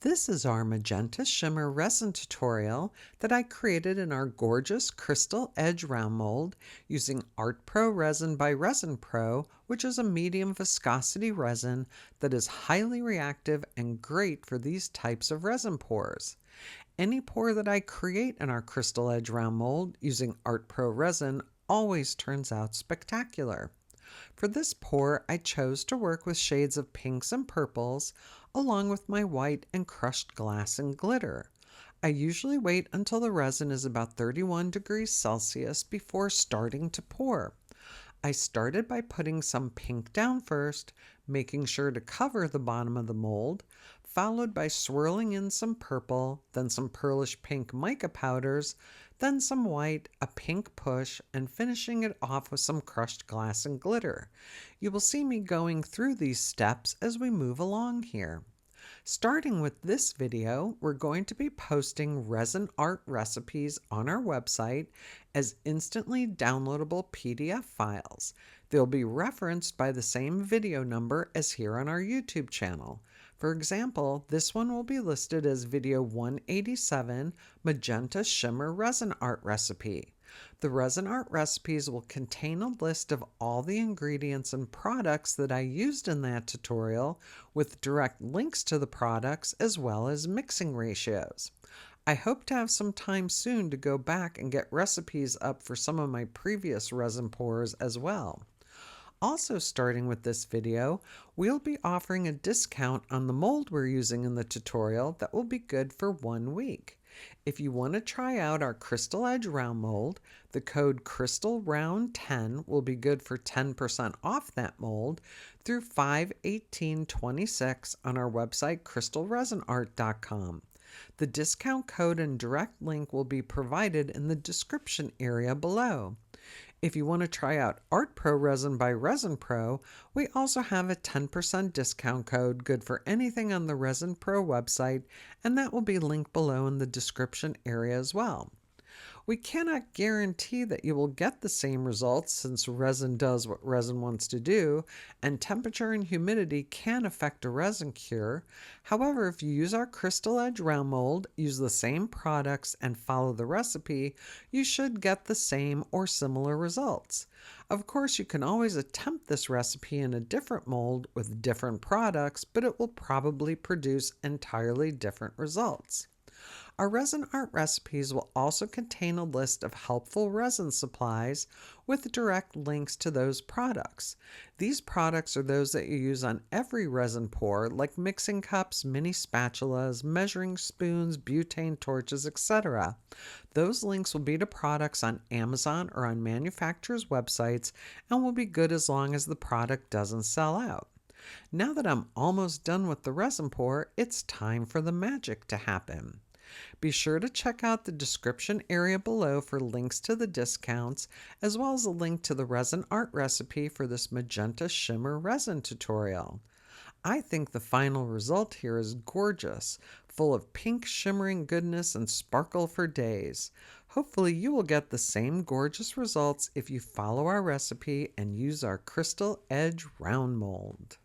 This is our Magenta Shimmer Resin tutorial that I created in our gorgeous crystal edge round mold using Art Pro Resin by Resin Pro, which is a medium viscosity resin that is highly reactive and great for these types of resin pours. Any pour that I create in our crystal edge round mold using Art Pro Resin always turns out spectacular. For this pour, I chose to work with shades of pinks and purples, along with my white and crushed glass and glitter. I usually wait until the resin is about 31 degrees Celsius before starting to pour. I started by putting some pink down first, making sure to cover the bottom of the mold, followed by swirling in some purple, then some pearlish pink mica powders, then some white, a pink push, and finishing it off with some crushed glass and glitter. You will see me going through these steps as we move along here. Starting with this video, we're going to be posting resin art recipes on our website as instantly downloadable PDF files. They'll be referenced by the same video number as here on our YouTube channel. For example, this one will be listed as video 187, Magenta Shimmer Resin Art Recipe. The resin art recipes will contain a list of all the ingredients and products that I used in that tutorial, with direct links to the products as well as mixing ratios. I hope to have some time soon to go back and get recipes up for some of my previous resin pours as well. Also starting with this video, we'll be offering a discount on the mold we're using in the tutorial that will be good for 1 week. If you want to try out our Crystal Edge round mold, the code CRYSTALROUND10 will be good for 10% off that mold through 5/18/26 on our website crystalresinart.com. The discount code and direct link will be provided in the description area below. If you want to try out Art Pro Resin by Resin Pro, we also have a 10% discount code good for anything on the Resin Pro website, and that will be linked below in the description area as well. We cannot guarantee that you will get the same results since resin does what resin wants to do, and temperature and humidity can affect a resin cure. However, if you use our Crystal Edge round mold, use the same products, and follow the recipe, you should get the same or similar results. Of course, you can always attempt this recipe in a different mold with different products, but it will probably produce entirely different results. Our resin art recipes will also contain a list of helpful resin supplies with direct links to those products. These products are those that you use on every resin pour, like mixing cups, mini spatulas, measuring spoons, butane torches, etc. Those links will be to products on Amazon or on manufacturers' websites and will be good as long as the product doesn't sell out. Now that I'm almost done with the resin pour, it's time for the magic to happen. Be sure to check out the description area below for links to the discounts, as well as a link to the resin art recipe for this Magenta Shimmer Resin tutorial. I think the final result here is gorgeous, full of pink shimmering goodness and sparkle for days. Hopefully you will get the same gorgeous results if you follow our recipe and use our Crystal Edge round mold.